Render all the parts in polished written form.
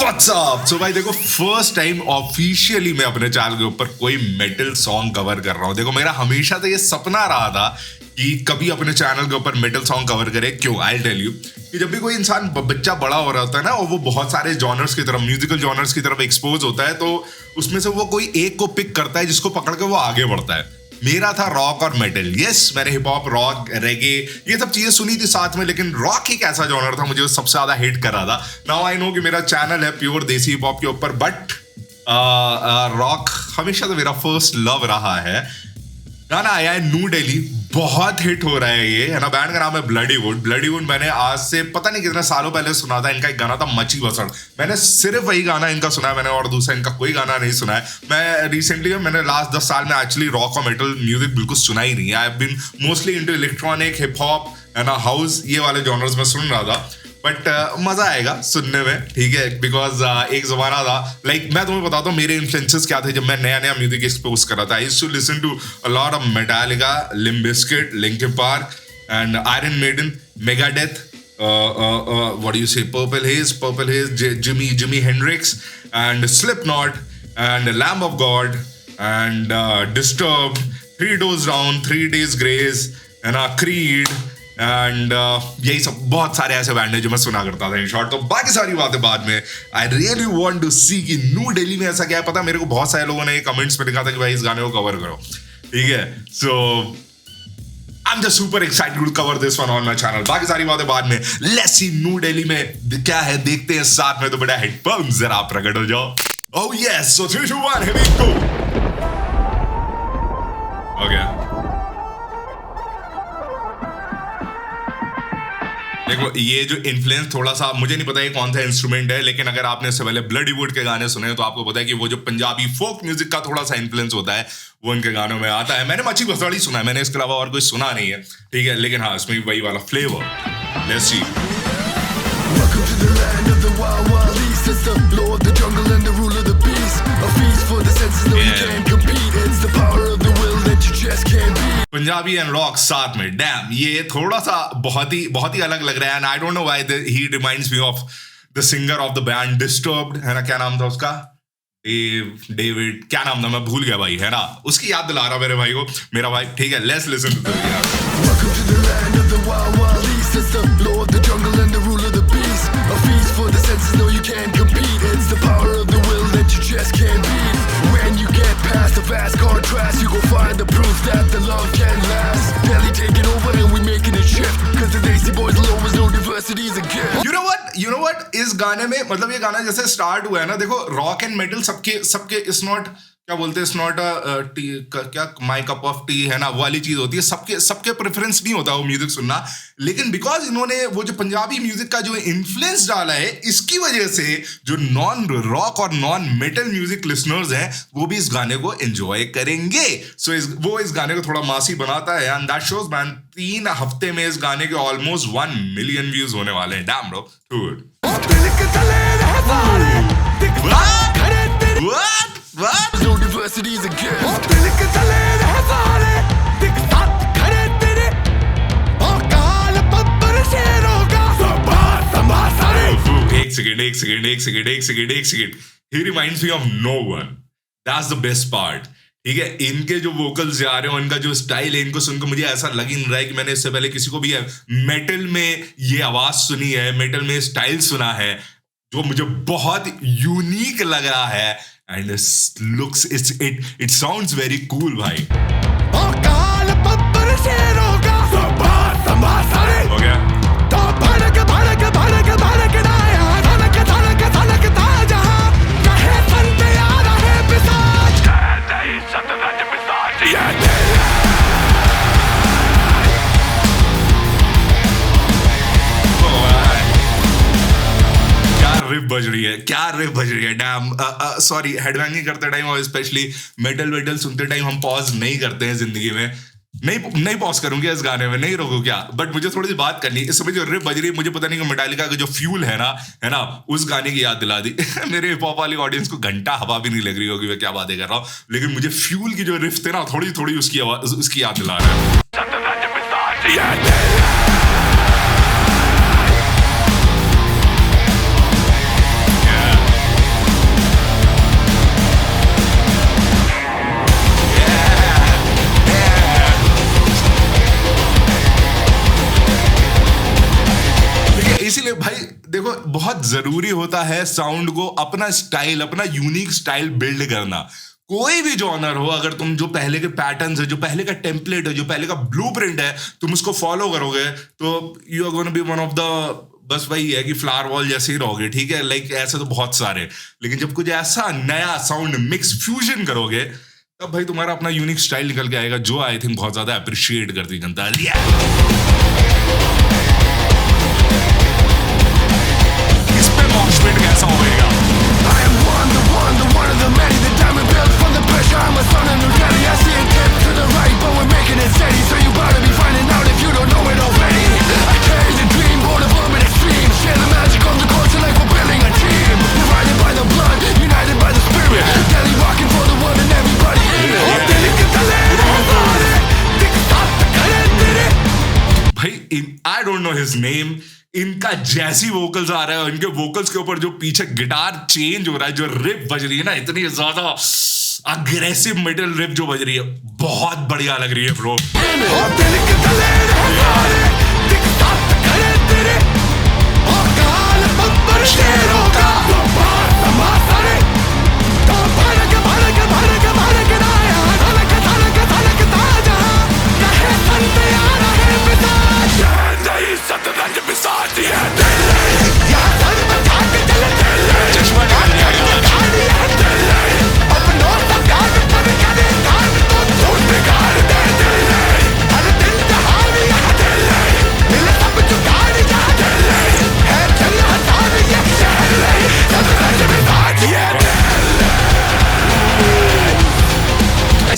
What's up. सो भाई देखो, first time officially मैं अपने चैनल के ऊपर कोई मेटल सॉन्ग कवर कर रहा हूँ। देखो, मेरा हमेशा से ये सपना रहा था कि कभी अपने चैनल के ऊपर मेटल सॉन्ग कवर करे। क्यों? आई टेल यू कि जब भी कोई इंसान बच्चा बड़ा हो रहा होता है ना, और वो बहुत सारे जॉनर्स की तरफ, म्यूजिकल जॉनर्स की तरफ एक्सपोज होता है, तो उसमें से वो कोई एक को पिक करता है जिसको पकड़ के वो आगे बढ़ता है। मेरा था रॉक और मेटल। यस, मैंने हिप हॉप, रॉक, रेगे ये सब चीजें सुनी थी साथ में, लेकिन रॉक एक ऐसा जॉनर था मुझे सबसे ज्यादा हिट कर रहा था। नाउ आई नो कि मेरा चैनल है प्योर देसी हिप हॉप के ऊपर, बट रॉक हमेशा तो मेरा फर्स्ट लव रहा है। गाना आया है न्यू दिल्ली, बहुत हिट हो रहा है ये, है ना। बैंड का नाम है ब्लडी वुड। ब्लडी वुड मैंने आज से पता नहीं कितने सालों पहले सुना था। इनका एक गाना था मची बसड़, मैंने सिर्फ वही गाना इनका सुना है मैंने, और दूसरा इनका कोई गाना नहीं सुना है। मैं रिसेंटली मैंने लास्ट 10 साल में एक्चुअली रॉक और मेटल म्यूजिक बिल्कुल सुना ही नहीं है। I have been mostly into electronic, hip hop, है ना, हाउस, ये वाले जॉनर्स में सुन रहा था। बट मजा आएगा सुनने में, ठीक है, बिकॉज एक जमाना था, लाइक मैं तुम्हें बताता हूँ मेरे इन्फ्लुएंसेस क्या थे जब मैं नया नया म्यूजिक एक्सपोज कर रहा था। I used to listen to a lot of Metallica, Limp Bizkit, Linkin Park and Iron Maiden, Megadeth, what do you say, Purple Haze, Jimi Hendrix and Slipknot and Lamb of God and Disturbed, Three Doors Down, 3 Days Grace and Creed and यही सब बहुत सारे ऐसे band है जो मैं सुना करता था इन शॉर्ट। तो बाकी सारी बातें बाद में। आई रियली वांट टू सी कि न्यू दिल्ली में ऐसा क्या है। पता मेरे को बहुत सारे लोगों ने ये कमेंट्स में लिखा था कि भाई इस गाने को कवर करो, ठीक है। So I am just super excited to cover this one on my channel. बाकी सारी बातें बाद में। लेट्स सी न्यू दिल्ली में क्या है, देखते हैं साथ में। तो बड़ा हेडफोन्स जरा प्रकट हो जाओ। Oh yes, so 3 2 1 here we go. Okay, देखो ये जो इन्फ्लुएंस थोड़ा सा, मुझे नहीं पता ये कौन सा इंस्ट्रूमेंट है, लेकिन अगर आपने इससे पहले ब्लडी वुड के गाने सुने तो आपको पता है कि वो जो पंजाबी फोक म्यूजिक का थोड़ा सा इन्फ्लुएंस होता है वो इनके गानों में आता है। मैंने मची बसड़ी सुना है, मैंने इसके अलावा और कोई सुना नहीं है, ठीक है, लेकिन हाँ इसमें वही वाला flavour. Let's see. Punjabi and rock साथ में, डैम, ये थोड़ा सा बहुत ही अलग लग रहा है। And I don't know why he reminds me of the singer of the band disturbed, है ना, क्या नाम था उसका, डेविड, क्या नाम था, मैं भूल गया भाई, है ना, उसकी याद दिला रहा मेरे भाई को, मेरा भाई, ठीक है। Let's listen to the vast contrast, you gon' find the proof that the love can last. Delhi taking over and we making it shift, cause the Desi boys low is no diversity is a gift. You know what इस गाने में, मतलब ये गाना जैसे start हुआ है ना, देखो रॉक एंड मेटल सबके इट्स नॉट, क्या बोलते हैं, इट्स नॉट टी, क्या माई कप ऑफ टी, है ना, वो वाली चीज होती है। सबके प्रेफरेंस नहीं होता वो म्यूजिक सुनना, लेकिन बिकॉज इन्होंने वो जो पंजाबी म्यूजिक का जो इन्फ्लुएंस डाला है, इसकी वजह से जो नॉन रॉक और नॉन मेटल म्यूजिक लिसनर्स हैं वो भी इस गाने को एंजॉय करेंगे। सो वो इस गाने को थोड़ा मासी बनाता है, एंड दैट शोज मैन 3 हफ्ते में इस गाने के ऑलमोस्ट 1 मिलियन व्यूज होने वाले हैं। Damn bro, good. What? No diversity is a gift. एक second. He reminds me of no one. That's the best part. ठीक है, इनके जो वोकल्स जा रहे हो, इनका जो स्टाइल है, इनको सुनकर मुझे ऐसा लग ही नहीं रहा है कि मैंने इससे पहले किसी को भी मेटल में ये आवाज सुनी है, मेटल में स्टाइल सुना है, जो मुझे बहुत यूनिक लग रहा है। And it sounds very cool, भाई। Okay. क्या रिफ बज रही है, डैम। सॉरी, हेडबैंगिंग करते टाइम और स्पेशली मेटल सुनते टाइम हम पॉज नहीं करते हैं जिंदगी में। नहीं पॉज करूंगी इस गाने में, नहीं रोकू क्या, बट मुझे थोड़ी सी बात करनी। इस समय जो रिफ बज रही है, मुझे पता नहीं कि मेटालिका का जो फ्यूल है ना, उस गाने की याद दिला दी। मेरे हिप हॉप वाली ऑडियंस को घंटा हवा भी नहीं लग रही होगी मैं क्या बातें कर रहा हूँ, लेकिन मुझे फ्यूल की जो रिफ थे ना, थोड़ी उसकी याद दिला रहा है। बहुत जरूरी होता है साउंड को अपना स्टाइल, अपना यूनिक स्टाइल बिल्ड करना। कोई भी जॉनर हो, अगर तुम जो पहले के पैटर्न्स है, जो पहले का टेम्पलेट है, जो पहले का ब्लूप्रिंट है, तुम उसको फॉलो करोगे तो you are gonna be one of the, बस वही है कि फ्लावर वॉल जैसे ही रहोगे, ठीक है। लाइक ऐसे तो बहुत सारे, लेकिन जब कुछ ऐसा नया साउंड मिक्स फ्यूजन करोगे तब भाई तुम्हारा अपना यूनिक स्टाइल निकल के आएगा, जो आई थिंक बहुत ज्यादा अप्रिशिएट करती जनता। इस पे मॉशपिट कैसा होएगा? I don't know his name. इनका जैसी वोकल्स आ रहा है, इनके वोकल्स के ऊपर जो पीछे गिटार चेंज हो रहा है, जो रिप बज रही है ना, इतनी ज्यादा अग्रेसिव मेटल रिप जो बज रही है, बहुत बढ़िया लग रही है ब्रो।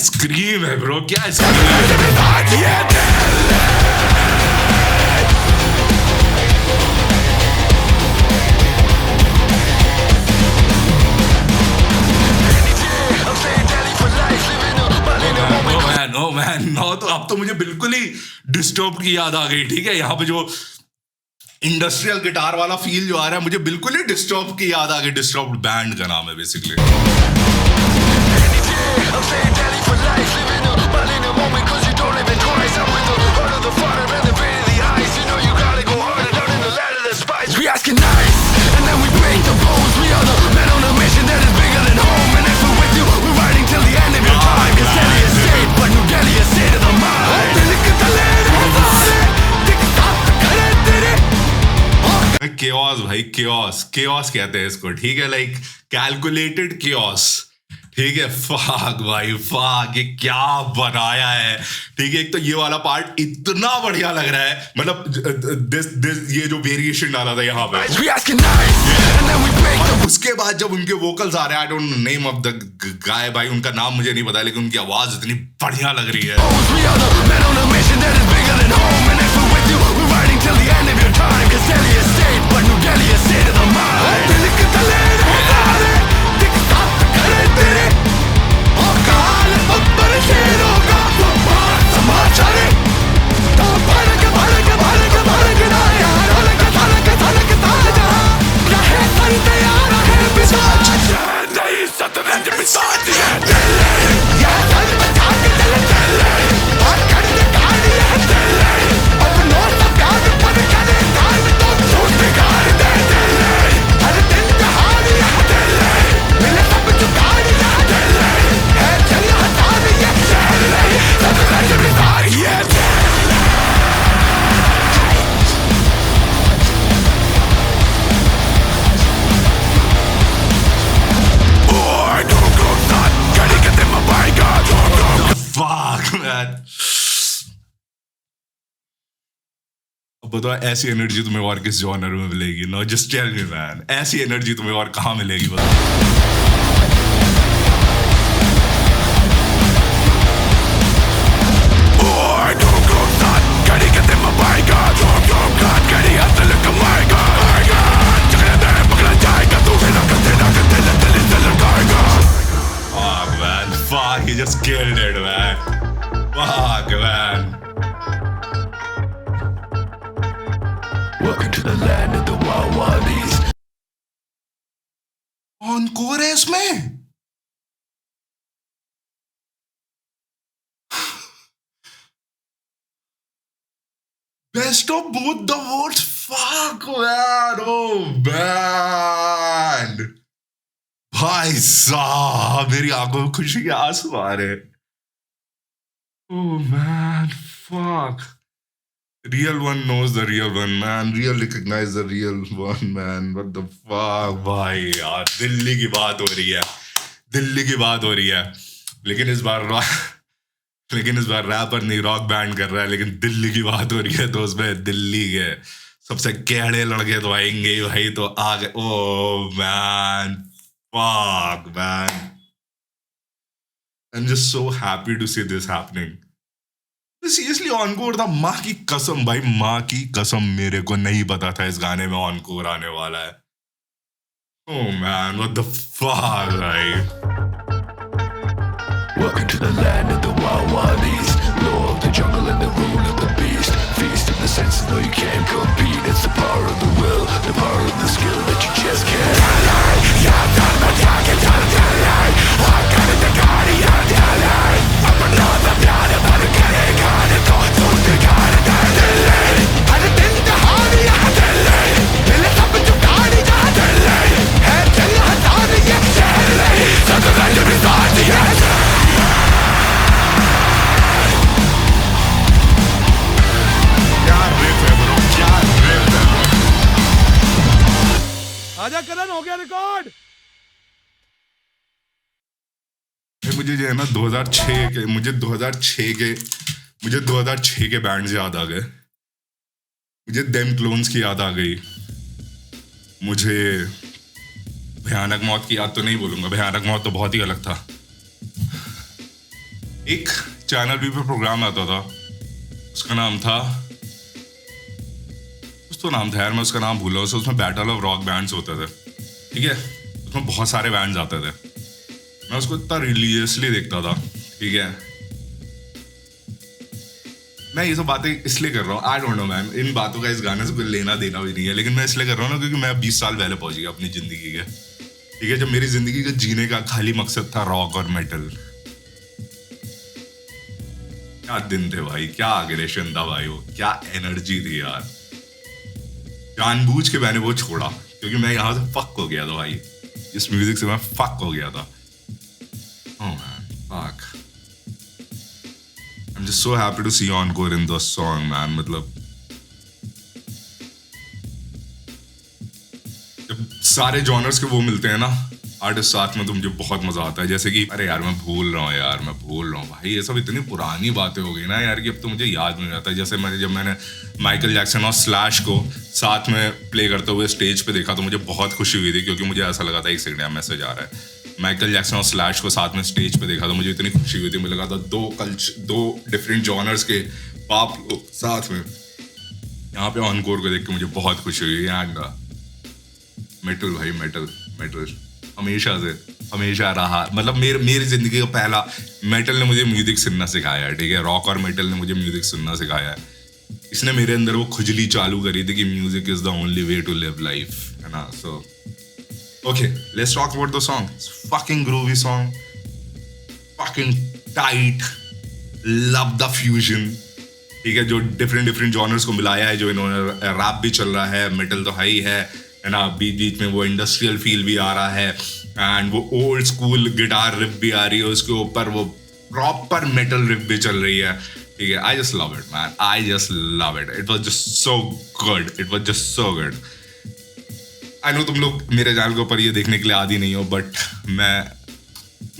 स्क्रीम है ब्रो, क्या स्क्रीम है? नो मैन, नो तो अब तो मुझे बिल्कुल ही डिस्टर्ब की याद आ गई, ठीक है। यहाँ पे जो इंडस्ट्रियल गिटार वाला फील जो आ रहा है, मुझे बिल्कुल ही डिस्टर्ब की याद आ गई। डिस्टर्ब बैंड का नाम है बेसिकली। केओस भाई, केओस, केओस कहते हैं इसको, ठीक है। लाइक कैलकुलेटेड केओस, ठीक है। फाक भाई फाक, ये क्या बनाया है, ठीक है। एक तो ये वाला पार्ट इतना बढ़िया लग रहा है, मतलब ये जो वेरिएशन डाला था यहाँ पे, और उसके बाद जब उनके वोकल्स आ रहे हैं, I don't know name of the guy भाई, उनका नाम मुझे नहीं पता, लेकिन उनकी आवाज इतनी बढ़िया लग रही है। बताओ ऐसी एनर्जी तुम्हें और किस जॉनर में मिलेगी? No just tell me man, ऐसी एनर्जी तुम्हें और कहाँ मिलेगी बताओ? Fuck, he just killed it, man. Fuck, man. Welcome to the land of the wild wild east. Encore है इसमें? Best of both the worlds. fuck man, oh man, भाई साहब मेरी आंखों में खुशी के आंसू आ रहे हैं. Oh man, fuck. Real one knows the real one, man. Real recognize the real one, man. What the fuck, भाई यार दिल्ली की बात हो रही है, दिल्ली की बात हो रही है. लेकिन इस बार रैपर नहीं रॉक बैंड कर रहा है, लेकिन दिल्ली की बात हो रही है. तो उसमें दिल्ली के सबसे केड़े लड़के तो आएंगे ही भाई. तो आ गए. Oh man, fuck man. I'm just so happy to see this happening. Seriously encore था. माँ की कसम भाई, माँ की कसम मेरे को नहीं पता था इस गाने में ऑनकोर आने वाला है. Oh man, what the fuck, भाई. Welcome to the land of the wild, wild east. Law of the jungle and the rule of the beast. Feast of the senses, no you can't compete. It's the power of the will, the power of the skill that you just can't. क्या riff है bro, क्या riff है bro. आजा करण, हो गया record. मुझे जो है ना 2006 के बैंड्स याद आ गए. मुझे देम क्लोन्स की याद आ गई. मुझे भयानक मौत की याद तो नहीं बोलूंगा, भयानक मौत तो बहुत ही अलग था. एक चैनल बी पे प्रोग्राम आता था, उसका नाम था यार, मैं उसका नाम भूल रहा हूँ. उसमें बैटल ऑफ रॉक बैंड्स होते थे, ठीक है. उसमें बहुत सारे बैंड्स आते थे. मैं उसको इतना रिलीजियसली देखता था, ठीक है. मैं ये सब बातें इसलिए कर रहा हूँ, आई डोंट नो मैन, इन बातों का इस गाने से कोई लेना देना भी नहीं है, लेकिन मैं इसलिए कर रहा हूँ ना क्योंकि मैं 20 साल पहले पहुंच गया अपनी जिंदगी के, ठीक है. जब मेरी जिंदगी का जीने का खाली मकसद था रॉक और मेटल. क्या दिन थे भाई, क्या अग्रेशन था भाई, वो क्या एनर्जी थी यार. जानबूझ के मैंने वो छोड़ा क्योंकि मैं यहाँ से फक हो गया था भाई. इस म्यूजिक से मैं फक हो गया था. Oh man, fuck. I'm just so happy to see encore in the song, man. मतलब जब सारे जॉनर्स के वो मिलते हैं ना आर्टिस्ट साथ में, तो मुझे बहुत मजा आता है. जैसे कि अरे यार मैं भूल रहा हूँ भाई, ये सब इतनी पुरानी बातें हो गई ना यार कि अब तो मुझे याद नहीं रहता. जैसे जब मैंने माइकल जैक्सन और स्लैश को साथ में प्ले करते हुए स्टेज पे देखा तो मुझे बहुत खुशी हुई थी, क्योंकि मुझे ऐसा लगा था एक सेकंड मैसेज आ रहा है. माइकल जैक्सन और स्लैश को साथ में स्टेज पे देखा तो मुझे इतनी खुशी हुई थी. मुझे लगा था दो डिफरेंट जॉनर्स के बाप लोग साथ में. यहाँ पे ऑनकोर को देख के मुझे बहुत खुशी हुई. एंड मेटल भाई, मेटल हमेशा रहा. मतलब मेरी जिंदगी का पहला मेटल ने मुझे म्यूजिक सुनना सिखाया है, ठीक है. रॉक और मेटल ने मुझे म्यूजिक सुनना सिखाया है. इसने मेरे अंदर वो खुजली चालू करी थी कि music is the only way to live life, है ना. सो okay, let's talk about the song. It's fucking groovy song, fucking tight, love the fusion, ठीक है. जो डिफरेंट जॉनर्स को मिलाया है, जो इन्होंने रैप भी चल रहा है, मेटल तो हाई है ना. बीच में वो इंडस्ट्रियल फील भी आ रहा है, एंड वो ओल्ड स्कूल गिटार रिफ भी आ रही है, उसके ऊपर वो प्रॉपर मेटल रिफ भी चल रही है, ठीक है. I just love it man, I just love it. It was just so good. I know तुम लोग मेरे चैनल के ऊपर ये देखने के लिए आदी नहीं हो, बट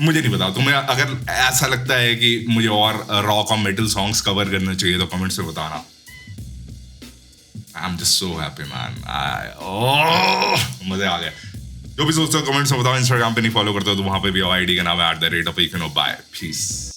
मुझे नहीं पता, तुम्हें अगर ऐसा लगता है कि मुझे और रॉक और मेटल सॉन्ग्स कवर करना चाहिए तो कमेंट्स में बताना. आई am just so happy man. मजे आ गए. जो भी सोचते हो कमेंट्स में बताओ. इंस्टाग्राम पे नहीं फॉलो करते हो तो वहां पे भी आईडी का नाम है @iKnow. Bye, piece.